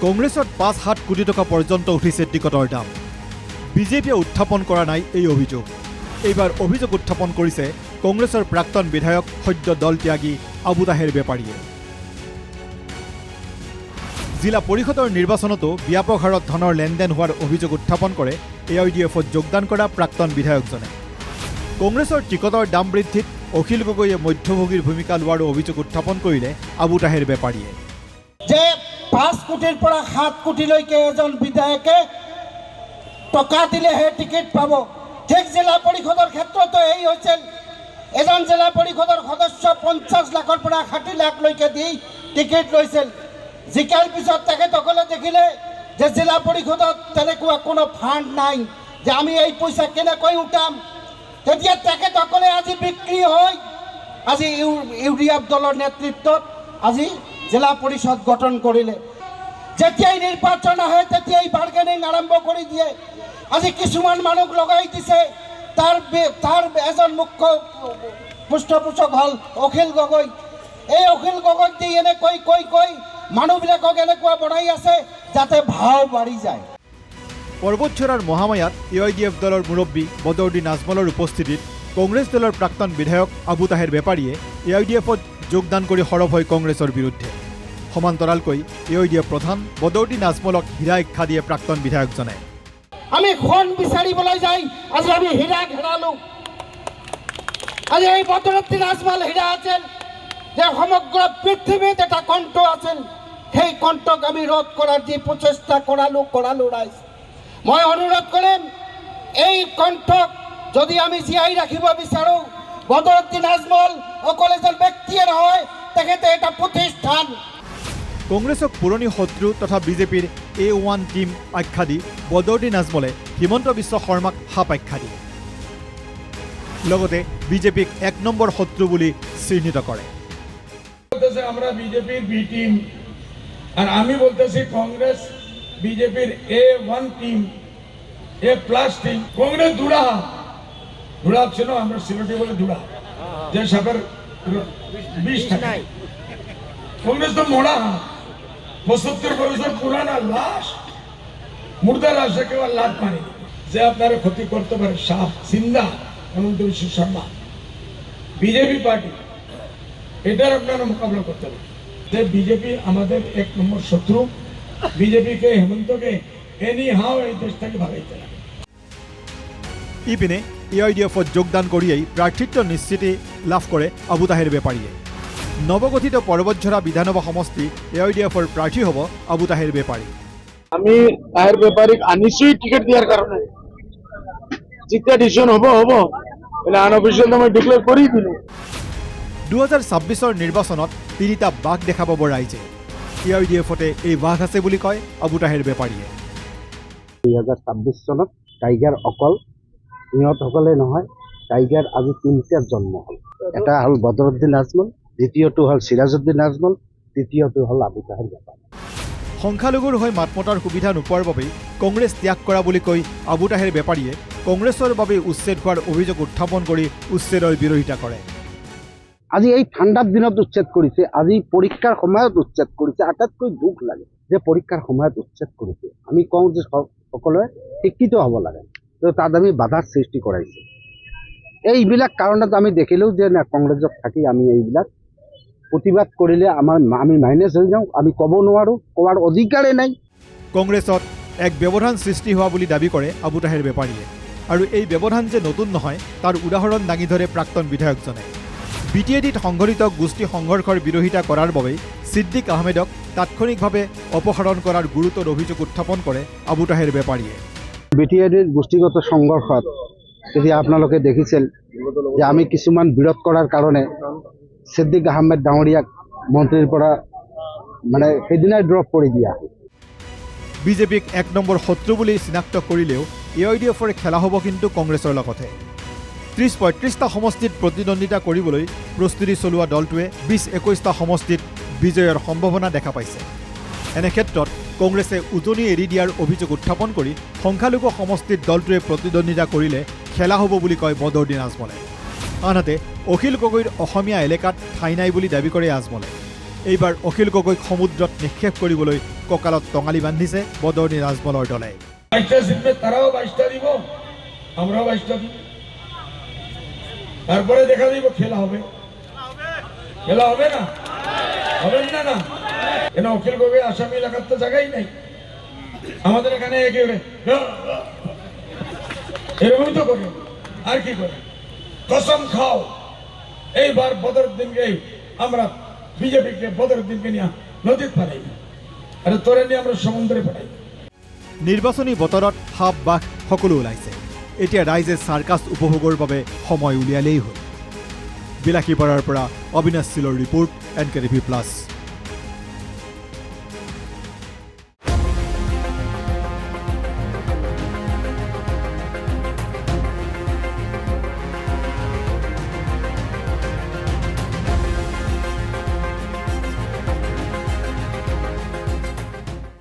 কংগ্ৰেছত ৫-৭ কোটি টকা পৰ্যন্ত উঠিছে টিকটৰ দাম। বিজেপিয়ে উত্থাপন কৰা নাই এই অভিযোগ। এইবাৰ অভিযোগ উত্থাপন কৰিছে কংগ্ৰেছৰ প্ৰাক্তন বিধায়ক সদ্য দল ত্যাগী আবু তাহেৰ বেপাৰীয়ে। জিলা পৰিষদৰ নিৰ্বাচনতো ব্যাপক হাৰত ধনৰ লেনদেন হোৱাৰ অভিযোগ উত্থাপন কৰে AIDFত যোগদান কৰা প্ৰাক্তন বিধায়কজনে। কংগ্ৰেছৰ টিকটৰ দাম বৃদ্ধিত অখিল গগৈয়ে মধ্যভোগীৰ ভূমিকা লোৱাৰ অভিযোগ উত্থাপন কৰিলে আবু তাহেৰ বেপাৰীয়ে। যে ৫ কোটিৰ পৰা ৭ কোটিলৈকে এজন বিধায়কে টকা দিলেহে টিকেট পাব। ঠিক জিলা পৰিষদৰ ক্ষেত্ৰতো এই হৈছিল। এজন জিলা পৰিষদৰ সদস্য ৫০ লাখৰ পৰা ৬০ লাখলৈকে দি টিকেট লৈছিল। জিকাৰ পিছত তেখেতসকলে দেখিলে যে জিলা পৰিষদত তেনেকুৱা কোনো ফাণ্ড নাই, যে আমি এই পইচা কেনেকৈ উঠাম। তেতিয়া তেখেতসকলে আজি বিক্ৰী হৈ আজি UDF দলৰ নেতৃত্বত আজি জিলা পৰিষদ গঠন কৰিলে। যেতিয়াই নিৰ্বাচন আহে তেতিয়াই বাৰ্গেনিং আৰম্ভ কৰি দিয়ে। আজি কিছুমান মানুহ লগাই দিছে, তাৰ এজন মুখ্য পৃষ্ঠপোষক হ'ল অখিল গগৈ। এই অখিল গগৈক দি এনেকৈ কৈ মানুহবিলাকক এনেকুৱা বনাই আছে যাতে ভাও বাঢ়ি যায়। পৰ্বতচৰাৰ মহামায়াত AIDF দলৰ মুৰব্বী বদৰুদ্দিন আজমলৰ উপস্থিতিত কংগ্ৰেছ দলৰ প্ৰাক্তন বিধায়ক আবু তাহেৰ বেপাৰীয়ে AIDFত যোগদান কৰি সৰব হয় কংগ্ৰেছৰ বিৰুদ্ধে। সমান্তৰালকৈ AIDF প্ৰধান বদৰুদ্দিন আজমলক হীৰা আখ্যা দিয়ে প্ৰাক্তন বিধায়কজনে। আমি সোণ বিচাৰিবলৈ যাই আজি আমি হীৰা হেৰালোঁ। আজি এই বদৰুদ্দিন আজমল হীৰা আছিল, যে সমগ্ৰ পৃথিৱীত এটা কণ্ঠ আছিল। সেই কণ্ঠক আমি ৰোধ কৰাৰ যি প্ৰচেষ্টা কৰালোঁ ৰাইজ। মই অনুৰোধ কৰিম, এই কণ্ঠক যদি আমি জীয়াই ৰাখিব বিচাৰোঁ, বদৰুদ্দিন আজমল অকল এজন ব্যক্তিয়ে নহয়, তেখেতে এটা প্ৰতিষ্ঠান। কংগ্ৰেছক পুৰণি শত্ৰু তথা বিজেপিৰ A1 টিম আখ্যা দি বদৰুদ্দিন আজমলে হিমন্ত বিশ্ব শৰ্মাক সাপ আখ্যা দিয়ে। লগতে বিজেপিক ১ নম্বৰ শত্ৰু বুলি চিহ্নিত কৰে। আমরা বিজেপির বি টিম, আর আমি বলতেছি কংগ্রেস বিজেপির A1 team, A+ team. Congress দুড়া ছিল, আমরা সিলেটে বলে দুড়া, যে সাপের বিষ থাকে। কংগ্রেস তো মোড়া ৭৫ বছর পুরানা লাশ, মুর্দা লাশে কেউ লাভ পানি, যে আপনারা ক্ষতি করতে পারে সাপ সিন্দা হেমন্ত বিশ্ব শর্মা। বিজেপি পার্টি এটার আপনারা মোকাবিলা করতে হবে, যে বিজেপি আমাদের ১ নম্বর শত্রু। বিজেপিকে হেমন্তকে এনি হাও এই দেশ থেকে ভাগাইতে লাগে। ইপিনে AIDFত যোগদান কৰিয়েই প্ৰাৰ্থিত্ব নিশ্চিতি লাভ কৰে আবু তাহেৰ বেপাৰীয়ে। নৱগঠিত পৰ্বতঝৰা বিধানসভা সমষ্টি AIDFৰ প্ৰাৰ্থী হ'ব আবু তাহেৰ বেপাৰী। আমি তাহেৰ বেপাৰীক আনিছি টিকিট দিয়াৰ কাৰণে। যেতিয়া ডিসিশন হব বলে আনঅফিসিয়াল মই ডিক্লেয়াৰ কৰি দিলো। ২০২৬ৰ নিৰ্বাচনত ৩টা বাঘ দেখা পাব ৰাইজে। AIDFতে এই বাঘ আছে বুলি কয় আবু তাহেৰ বেপাৰীয়ে। ২০২৬ চনত টাইগাৰ অকল সিহঁতসকলে নহয়, টাইগাৰ আজি ৩টা জন্ম হ'ল। এটা হ'ল বদৰুদ্দিন আজমল, দ্বিতীয়টো হ'ল সিৰাজউদ্দিন আজমল, তৃতীয়টো হ'ল আবু তাহেৰ বেপাৰী। সংখ্যালঘুৰ হৈ মাত মতাৰ সুবিধা নোপোৱাৰ বাবেই কংগ্ৰেছ ত্যাগ কৰা বুলি কৈ আবু তাহেৰ বেপাৰীয়ে কংগ্ৰেছৰ বাবে উচ্ছেদ হোৱাৰ অভিযোগ উত্থাপন কৰি উচ্ছেদৰ বিৰোধিতা কৰে। আজি এই ঠাণ্ডাৰ দিনত উচ্ছেদ কৰিছে, আজি পৰীক্ষাৰ সময়ত উচ্ছেদ কৰিছে। আটাইতকৈ দুখ লাগে যে পৰীক্ষাৰ সময়ত উচ্ছেদ কৰিছে। আমি কওঁ যে সকলোৱে শিক্ষিত হ'ব লাগে, তো তাত আমি বাধাৰ সৃষ্টি কৰাইছে। এইবিলাক কাৰণত আমি দেখিলোঁ যে না, কংগ্ৰেছত থাকি আমি এইবিলাক প্ৰতিবাদ কৰিলে আমি মাইনাছ হৈ যাওঁ, আমি ক'ব নোৱাৰোঁ, কোৱাৰ অধিকাৰে নাই। কংগ্ৰেছত এক ব্যৱধান সৃষ্টি হোৱা বুলি দাবী কৰে আবু তাহেৰ বেপাৰীয়ে। আৰু এই ব্যৱধান যে নতুন নহয় তাৰ উদাহৰণ দাঙি ধৰে প্ৰাক্তন বিধায়কজনে। BTADত সংঘটিত গোষ্ঠী সংঘৰ্ষৰ বিৰোধিতা কৰাৰ বাবেই ছিদ্দিক আহমেদক তাৎক্ষণিকভাৱে অপসাৰণ কৰাৰ গুৰুতৰ অভিযোগ উত্থাপন কৰে আবু তাহেৰ বেপাৰীয়ে। BTADৰ গোষ্ঠীগত সংঘৰ্ষত তেতিয়া আপোনালোকে দেখিছিল যে আমি কিছুমান বিৰোধ কৰাৰ কাৰণে ছিদ্দিক আহমেদ ডাঙৰীয়াক মন্ত্ৰীৰ পৰা মানে সেইদিনাই ড্ৰপ কৰি দিয়া। বিজেপিক ১ নম্বৰ শত্ৰু বুলি চিনাক্ত কৰিলেও AIDFৰ খেলা হ'ব কিন্তু কংগ্ৰেছৰ লগতে। ৩০-৩৫টা সমষ্টিত প্ৰতিদ্বন্দ্বিতা কৰিবলৈ প্ৰস্তুতি চলোৱা দলটোৱে ২০-২১টা সমষ্টিত বিজয়ৰ সম্ভাৱনা দেখা পাইছে। এনে ক্ষেত্ৰত কংগ্ৰেছে উজনি এৰি দিয়াৰ অভিযোগ উত্থাপন কৰি সংখ্যালঘু সমষ্টিত দলটোৱে প্ৰতিদ্বন্দ্বিতা কৰিলে খেলা হ'ব বুলি কয় বদৰুদ্দিন আজমলে। আনহাতে অখিল গগৈৰ অসমীয়া এলেকাত ঠাই নাই বুলি দাবী কৰে আজমলে। এইবাৰ অখিল গগৈক সমুদ্ৰত নিক্ষেপ কৰিবলৈ কঁকালত টঙালি বান্ধিছে বদৰণি ৰাজবলৰ দলে। 22টা সিটে তারাও 22টা দিব, আমরাও 22টা দিব। তারপরে দেখা দিব খেলা হবে, খেলা হবে না, হবে না না। কেন অখিল গগৈ আসামি এলাকার তো জায়গাই নাই, আমাদের এখানে একেবারে এরকমই তো করে, আর কি করে। কসম খাও এইবার বদরুদ্দিনকে আমরা বিজেপিকে বদরুদ্দিনকে নিয়ে নদীত পাঠাই না, আরে তোরে নিয়ে আমরা সমুদ্রে পাঠাই। নিৰ্বাচনী বতৰত সাপ বাঘ সকলো ওলাইছে। এতিয়া ৰাইজে চাৰ্কাছ উপভোগৰ বাবে সময় উলিয়ালেই হ'ল। বিলাসীপাৰাৰ পৰা অবিনাশ চিলৰ ৰিপৰ্ট, NKTV+।